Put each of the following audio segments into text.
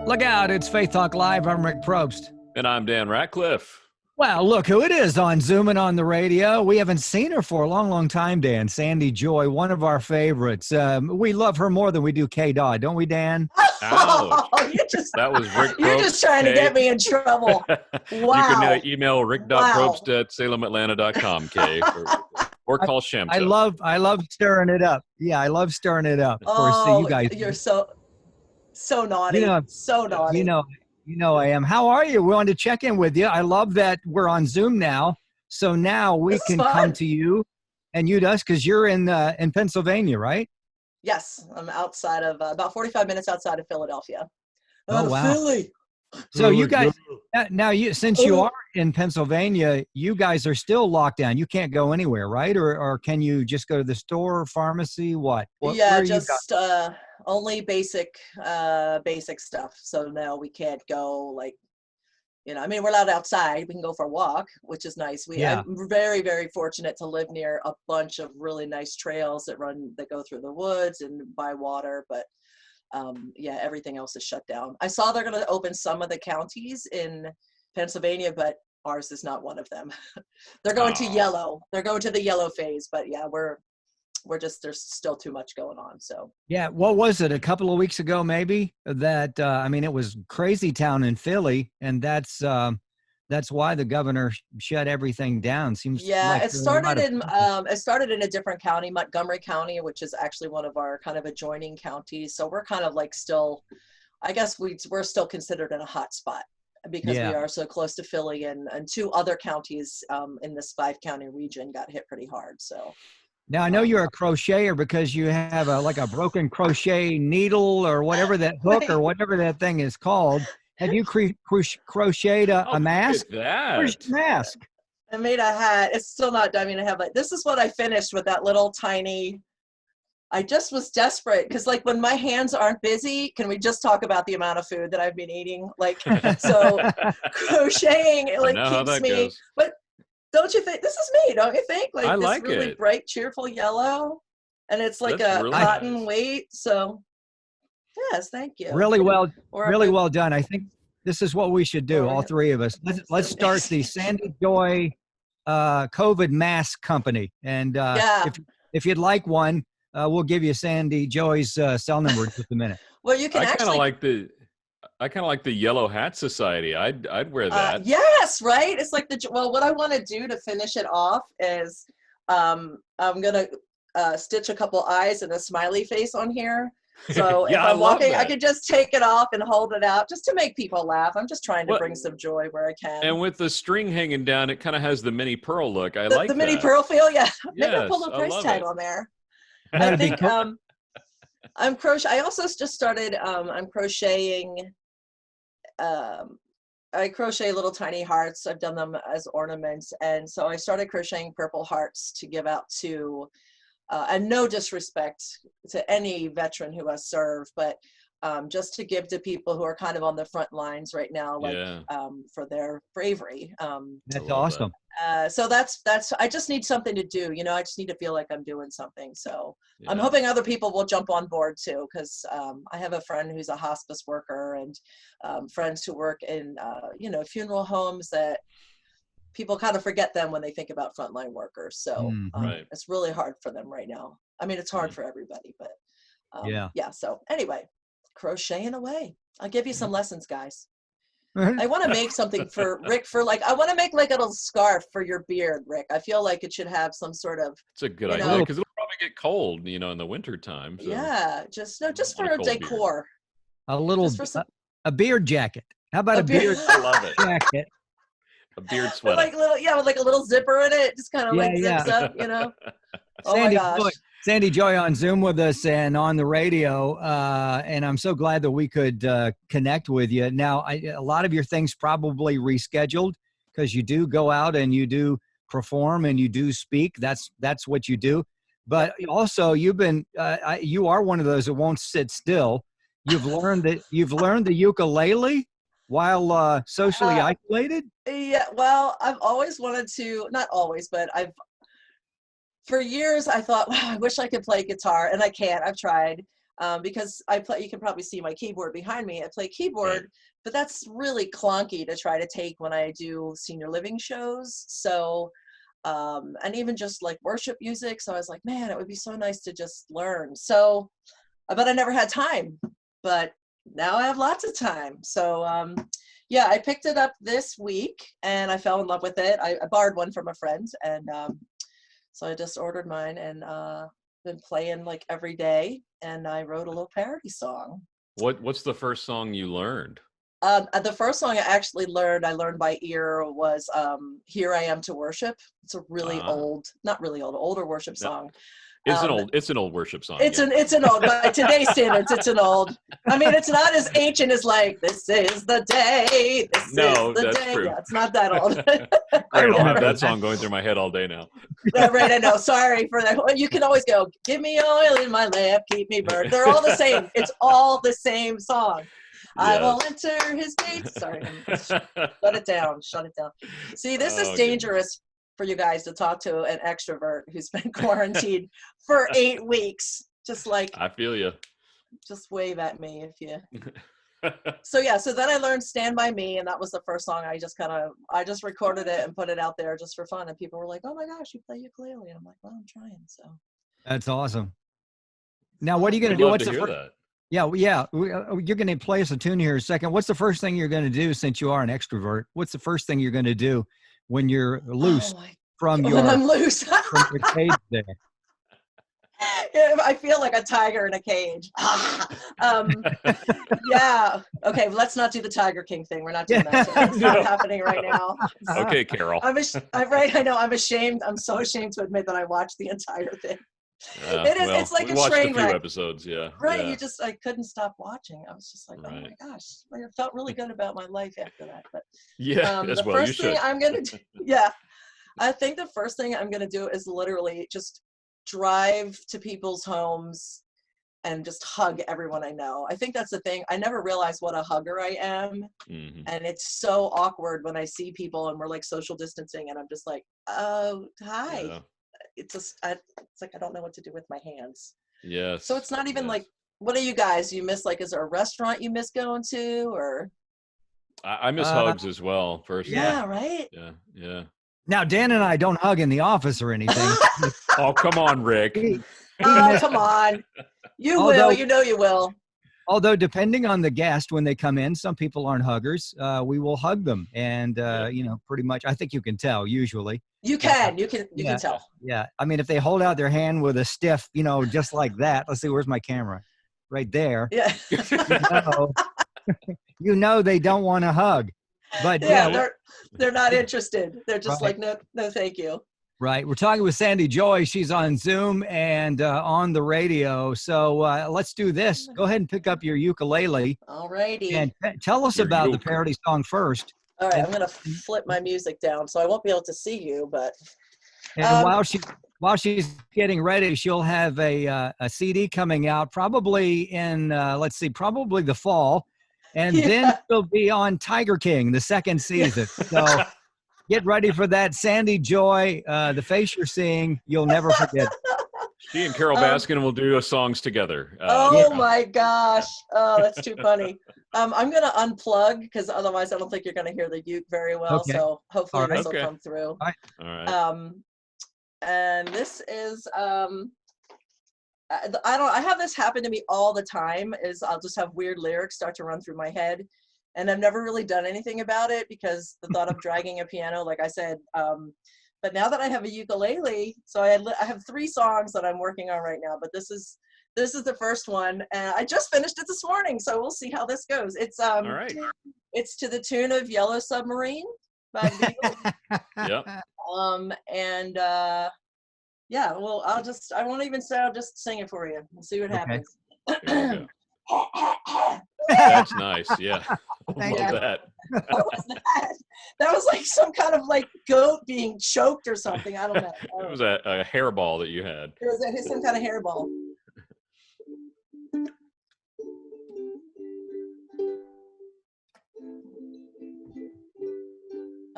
Look out, it's Faith Talk Live. I'm Rick Probst. And I'm Dan Ratcliffe. Well, look who it is on Zoom and on the radio. We haven't seen her for a long, long time, Dan. Sandi Joy, one of our favorites. We love her more than we do K-Dodd, don't we, Dan? Ouch. That was Rick Probst. You're just trying to get me in trouble. Wow. You can email rick.probst at salematlanta.com, Kay, or call Shem. I love stirring it up. Yeah, I love stirring it up. Of course, you guys. You're so naughty. So naughty. You know I am. How are you? We wanted to check in with you. I love that we're on Zoom now. So now we can come to you and you to us because you're in Pennsylvania, right? Yes, I'm outside of about 45 minutes outside of Philadelphia. Oh, wow. Philly. So you guys now since you are in Pennsylvania, you guys are still locked down. You can't go anywhere, right? Or can you just go to the store, pharmacy, what yeah, just only basic stuff. So no, we can't go I mean, we're allowed outside. We can go for a walk, which is nice. I'm very, very fortunate to live near a bunch of really nice trails that go through the woods and by water. But everything else is shut down. I saw they're going to open some of the counties in Pennsylvania, but ours is not one of them. They're going to yellow. They're going to the yellow phase. But yeah, there's still too much going on. So yeah, what was it? A couple of weeks ago, maybe that. I mean, it was crazy town in Philly, and that's why the governor shut everything down. It started in a different county, Montgomery County, which is actually one of our kind of adjoining counties. So we're kind of still, I guess we're still considered in a hot spot because we are so close to Philly, and two other counties in this 5-county region got hit pretty hard. So. Now, I know you're a crocheter because you have a broken crochet needle or whatever that hook or whatever that thing is called. Have you crocheted a mask? Look at that. Where's the mask? I made a hat. It's still not done. I mean, I have this is what I finished with that little tiny. I just was desperate because when my hands aren't busy, can we just talk about the amount of food that I've been eating? So crocheting, keeps me. Goes. But don't you think this is me? Don't you think? I this really bright, cheerful yellow, and it's like a really cotton weight. So, yes, thank you. Really well done. I think this is what we should do, all three of us. Let's start the Sandi Joy COVID mask company, and if you'd like one, we'll give you Sandi Joy's cell number in just a minute. Well, you can I kind of like the Yellow Hat Society. I'd wear that. Yes, right. It's what I want to do to finish it off is I'm gonna stitch a couple eyes and a smiley face on here. So if I'm walking, I could just take it off and hold it out just to make people laugh. I'm just trying to bring some joy where I can. And with the string hanging down, it kind of has the mini pearl look. I like the that. mini pearl feel. Yeah, maybe yes, I'll pull a price tag on there. I think I'm crochet. I also just started. I'm crocheting. I crochet little tiny hearts. I've done them as ornaments, and so I started crocheting purple hearts to give out to. And no disrespect to any veteran who has served, but just to give to people who are kind of on the front lines right now, for their bravery. That's awesome. So that's, I just need something to do, I just need to feel like I'm doing something. So I'm hoping other people will jump on board too, because I have a friend who's a hospice worker and friends who work in, funeral homes that people kind of forget them when they think about frontline workers. So it's really hard for them right now. I mean, it's hard for everybody, but So anyway, crocheting away. I'll give you some lessons, guys. I want to make something for Rick I want to make a little scarf for your beard, Rick. I feel like it should have some sort of. It's a good idea because it'll probably get cold, in the winter time. So. Yeah, just for a decor. Beard. A little, a beard jacket. How about a beard I love it. jacket? A beard sweater. With a little zipper in it, just kind of zips up, Oh my gosh. Sandi Joy on Zoom with us and on the radio, and I'm so glad that we could connect with you. Now, a lot of your things probably rescheduled because you do go out and you do perform and you do speak. That's what you do. But also, you've been you are one of those that won't sit still. You've learned the ukulele while socially isolated. Yeah, well, I've always wanted to. Not always, but for years, I thought, wow, I wish I could play guitar, and I can't. I've tried. because I play. You can probably see my keyboard behind me. I play keyboard, Right. but that's really clunky to try to take when I do senior living shows. So, and even just like worship music. So I was like, man, it would be so nice to just learn. So, but I never had time. But now I have lots of time. So, yeah, I picked it up this week and I fell in love with it. I borrowed one from a friend, and so I just ordered mine and been playing like every day. And I wrote a little parody song. What's the first song you learned? The first song I learned by ear was "Here I Am to Worship." It's a really old, not really old, older worship No, song. it's an old worship song. It's Yeah. it's an old, by today's standards, it's an old. I mean, it's not as ancient as like "This is the day." This No, is the that's day. true. Yeah, it's not that old. Great, I'll have remember that song going through my head all day now. Yeah, right, I know. Sorry for that. Well, you can always go, "Give me oil in my lamp, keep me burned." They're all the same. It's all the same song. I will enter his gates. Sorry, shut it down. Shut it down. See, this is dangerous for you guys to talk to an extrovert who's been quarantined for 8 weeks. Just like, I feel you. just wave at me if you. So yeah, so then I learned "Stand By Me," and that was the first song. I just recorded it and put it out there just for fun, and people were like, "Oh my gosh, you play ukulele!" And I'm like, "Well, I'm trying." So That's awesome. Now, what are you going We'd to do? love What's to the hear first? that. Yeah, you're going to play us a tune here in a second. What's the first thing you're going to do since you are an extrovert? What's the first thing you're going to do when you're loose oh my, from when your I'm loose. cage there? Yeah, I feel like a tiger in a cage. Yeah. Okay. Let's not do the Tiger King thing. We're not doing that. It's not happening right now. Okay, Carol. Right. I know. I'm ashamed. I'm so ashamed to admit that I watched the entire thing. It is. Well, It's like we a watched train a few wreck. episodes. Yeah. Right. Yeah. I couldn't stop watching. I was just like, oh Right. my gosh. Like, I felt really good about my life after that. But Yeah. As the well, you first thing should. I'm gonna do, yeah, I think the first thing I'm gonna do is literally just drive to people's homes and just hug everyone I know. I think that's the thing. I never realized what a hugger I am. Hmm. And it's so awkward when I see people and we're like social distancing and I'm just like, oh, hi. Yeah. It's like, I don't know what to do with my hands. Yes. So it's not even yes. like, what are you guys? You miss, like, is there a restaurant you miss going to, or? I miss Uh, hugs as well, personally. Yeah, right? Yeah. Yeah. Now, Dan and I don't hug in the office or anything. Oh, come on, Rick. He Oh, missed- come on. You Although- will. You know you will. Although, depending on the guest, when they come in, some people aren't huggers. We will hug them, and Yeah. pretty much. I think you can tell usually. You can. You can tell. Yeah, I mean, if they hold out their hand with a stiff, just like that. Let's see, where's my camera? Right there. Yeah. They don't want to hug. But Yeah, they're not interested. They're just Right. like, no, thank you. Right. We're talking with Sandi Joy. She's on Zoom and on the radio. So let's do this. Go ahead and pick up your ukulele All righty. and tell us Your about the uke. parody song first. All right, and- I'm gonna flip my music down, so I won't be able to see you. But And while she's getting ready, she'll have a CD coming out probably in probably the fall, and then Yeah. she'll be on Tiger King, the second season. So get ready for that. Sandi Joy, the face you're seeing, you'll never forget. She and Carol Baskin will do songs together. Oh my gosh! Oh, that's too funny. I'm gonna unplug because otherwise I don't think you're gonna hear the uke very well. Okay. So hopefully All right. this will Okay. come through. All All right. And this is I have this happen to me all the time. Is I'll just have weird lyrics start to run through my head, and I've never really done anything about it because the thought of dragging a piano, like I said. But now that I have a ukulele, so I have 3 songs that I'm working on right now. But this is the first one, and I just finished it this morning, so we'll see how this goes. It's All right. it's to the tune of "Yellow Submarine" by the Beatles. Yep. And yeah, well, I won't even say, I'll just sing it for you. We'll see what Okay. happens. Here we go. That's nice. Yeah. Thank Love you. that. What was that? That was like some kind of like goat being choked or something. I don't know. It was a hairball that you had. It was some kind of hairball.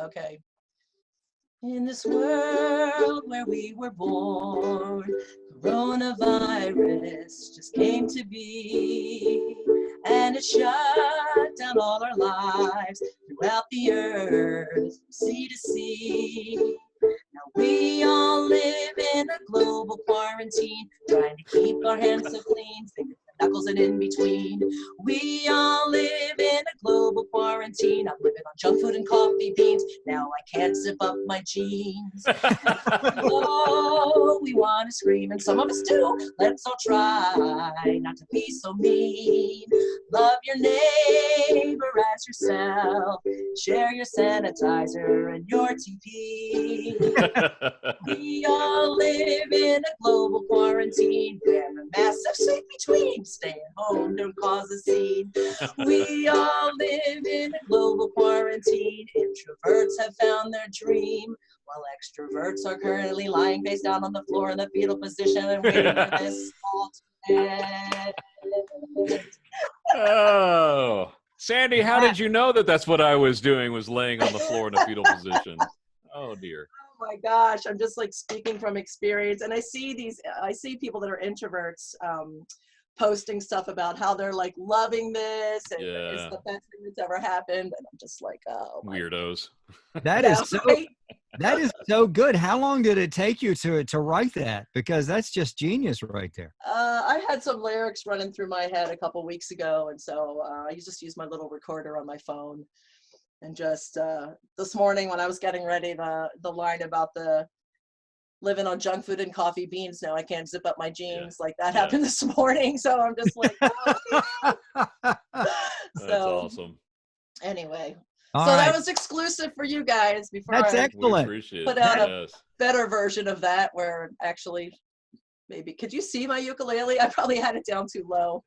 Okay. In this world where we were born, coronavirus just came to be, and it shut down all our lives throughout the earth, from sea to sea. Now we all live in a global quarantine, trying to keep our hands so clean, fingers and knuckles and in between. We all live in a global quarantine. I'm living on junk food and coffee beans. Now I can't zip up my jeans. Oh, we want to scream, and some of us do. Let's all try not to be so mean. Love your neighbor as yourself. Share your sanitizer and your TP. We all live in a global quarantine. Wear a mask 6 feet between. Stay at home, don't cause a scene. We all live in a global quarantine. Introverts have found their dream, while extroverts are currently lying face down on the floor in the fetal position and waiting for this all to end. Oh, Sandy, how did you know that that's what I was doing, was laying on the floor in a fetal position? Oh, dear. Oh my gosh, I'm just like speaking from experience. And I see people that are introverts posting stuff about how they're like loving this and it's the best thing that's ever happened. And I'm just like, oh my weirdos. That is so right? that is so good. How long did it take you to write that? Because that's just genius right there. I had some lyrics running through my head a couple weeks ago, and so I just used my little recorder on my phone. And just this morning when I was getting ready, the line about the living on junk food and coffee beans, now I can't zip up my jeans, like that happened this morning. So I'm just like, oh. That's awesome. Anyway, All so right. that was exclusive for you guys before That's I excellent. put out a better version of that, where actually maybe, could you see my ukulele? I probably had it down too low.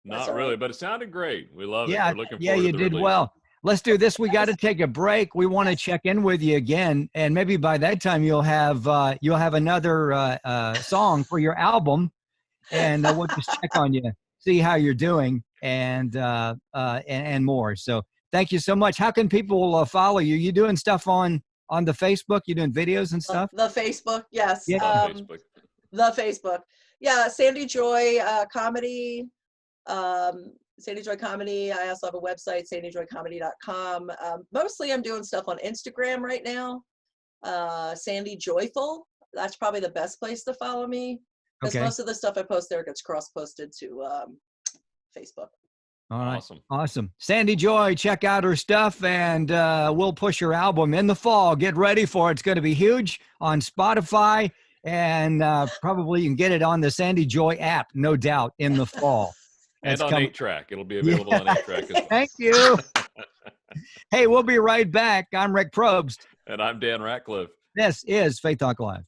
Not really, but it sounded great. We love it. Yeah, We're looking forward to you the did release. well. Let's do this. We got to take a break. We want to check in with you again, and maybe by that time you'll have another song for your album, and we'll just check on you, see how you're doing, and more. So thank you so much. How can people follow you? You doing stuff on the Facebook? You doing videos and stuff? The Facebook, yes. Yeah. Facebook. The Facebook. Yeah, Sandi Joy Comedy. Sandi Joy Comedy. I also have a website, sandyjoycomedy.com. Mostly I'm doing stuff on Instagram right now. Sandi Joyful. That's probably the best place to follow me, because most of the stuff I post there gets cross-posted to Facebook. All right. Awesome. Sandi Joy, check out her stuff, and we'll push her album in the fall. Get ready for it. It's going to be huge on Spotify, and probably you can get it on the Sandi Joy app, no doubt, in the fall. And on 8-track. It'll be available on 8-track as well. Thank you. Hey, we'll be right back. I'm Rick Probst. And I'm Dan Ratcliffe. This is Faith Talk Live.